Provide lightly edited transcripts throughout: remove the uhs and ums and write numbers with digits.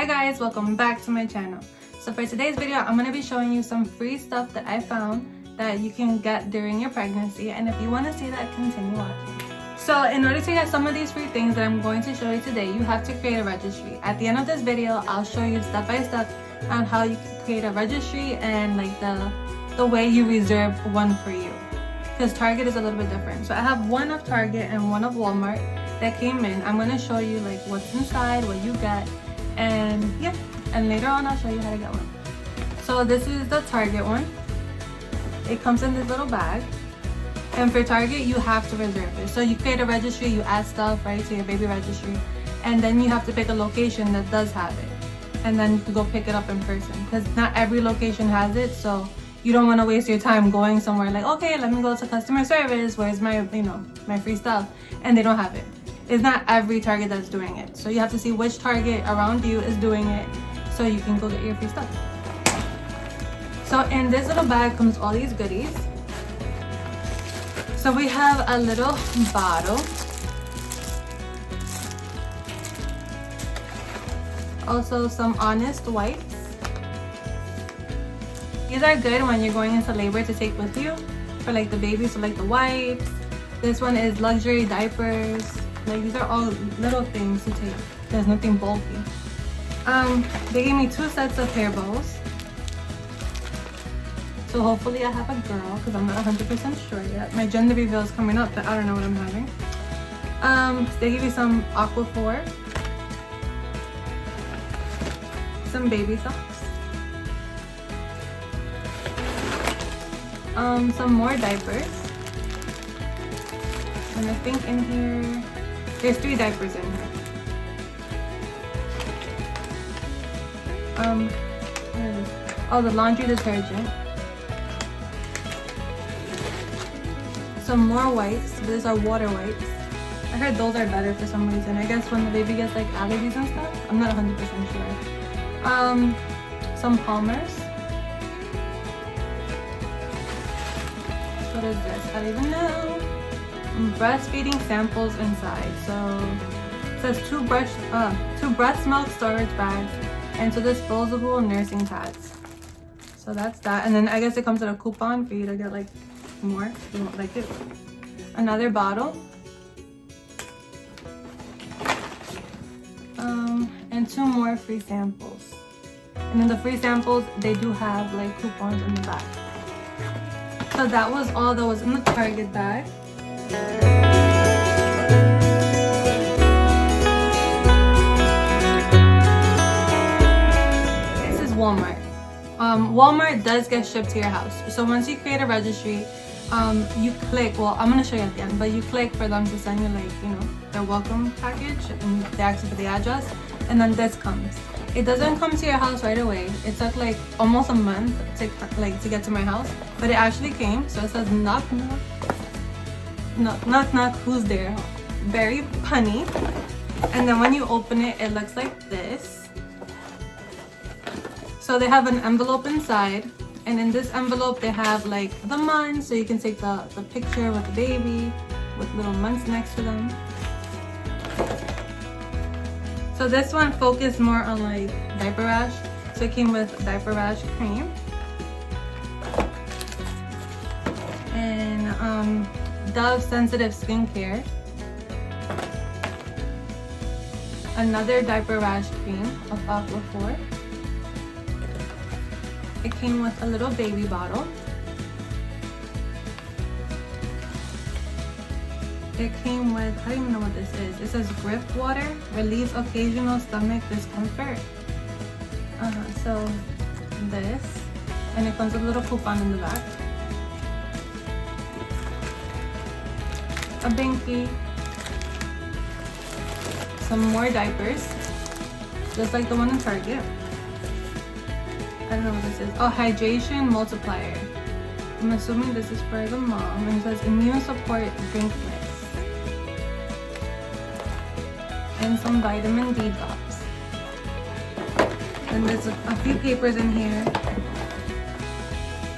Hi guys, welcome back to my channel. So for today's video, I'm going to be showing you some free stuff that I found that you can get during your pregnancy, and if you want to see that, continue watching. So in order to get some of these free things that I'm going to show you today, you have to create a registry. At the end of this video, I'll show you step by step on how you can create a registry and like the way you reserve one for you, because Target is a little bit different. So I have one of Target and one of Walmart that came in. I'm going to show you like what's inside, what you get, and yeah, and later on I'll show you how to get one. So this is the Target one. It comes in this little bag, and for Target you have to reserve it. So you create a registry, you add stuff right to your baby registry, and then you have to pick a location that does have it, and then you can go pick it up in person, because not every location has it. So you don't want to waste your time going somewhere like, okay, let me go to customer service, where's my my free stuff, and they don't have it. It's not every Target that's doing it. So you have to see which Target around you is doing it so you can go get your free stuff. So in this little bag comes all these goodies. So we have a little bottle. Also some Honest wipes. These are good when you're going into labor to take with you for like the baby, so like the wipes. This one is luxury diapers. Like these are all little things to take. There's nothing bulky. They gave me 2 sets of hair bows. So hopefully I have a girl, because I'm not 100% sure yet. My gender reveal is coming up, but I don't know what I'm having. They give you some Aquaphor, some baby socks, some more diapers, and I think in here there's 3 diapers in here. Oh, the laundry detergent. Some more wipes. These are water wipes. I heard those are better for some reason. I guess when the baby gets like allergies and stuff. I'm not 100% sure. Some Palmers. What is this? I don't even know. Breastfeeding samples inside. So it says 2 breast milk storage bags and 2 disposable nursing pads. So that's that. And then I guess it comes with a coupon for you to get like more if you won't like it. Another bottle. And 2 more free samples. And in the free samples, they do have like coupons in the back. So that was all that was in the Target bag. This is Walmart. Walmart does get shipped to your house. So once you create a registry, you click, well, I'm gonna show you at the end, but you click for them to send you like, their welcome package, and they ask you for the address, and then this comes. It doesn't come to your house right away. It took like almost a month to get to my house, but it actually came. So it says knock knock. Knock knock, who's there? Very punny. And then when you open it, it looks like this. So they have an envelope inside, and in this envelope they have like the months, so you can take the picture with the baby with little months next to them. So this one focused more on like diaper rash, so it came with diaper rash cream and Dove sensitive skincare, another diaper rash cream of Aquaphor. It came with a little baby bottle. It came with, I don't even know what this is. It says grip water, relieves occasional stomach discomfort. So this, and it comes with a little coupon in the back. A binky, some more diapers, just like the one in Target. I don't know what this is. Oh, hydration multiplier. I'm assuming this is for the mom, and it says immune support drink mix. And some vitamin D drops. And there's a few papers in here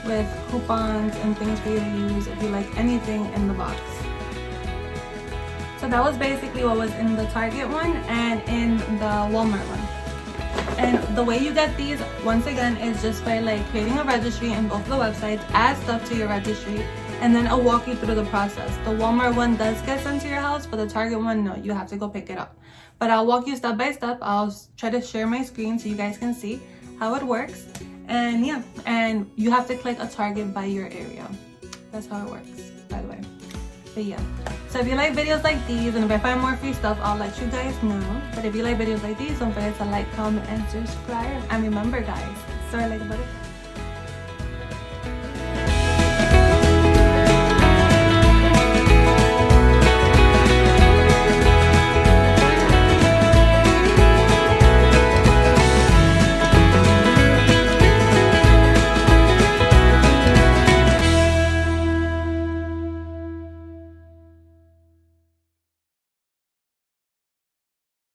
with coupons and things for you to use if you like anything in the box. So that was basically what was in the Target one and in the Walmart one. And the way you get these, once again, is just by like creating a registry in both of the websites, add stuff to your registry, and then I'll walk you through the process. The Walmart one does get sent to your house, but the Target one, no, you have to go pick it up. But I'll walk you step by step. I'll try to share my screen so you guys can see how it works. And yeah, and you have to click a Target by your area. That's how it works, by the way. But yeah, so if you like videos like these, and if I find more free stuff, I'll let you guys know. But if you like videos like these, don't forget to like, comment, and subscribe. And remember, guys, sorry, like a butterfly.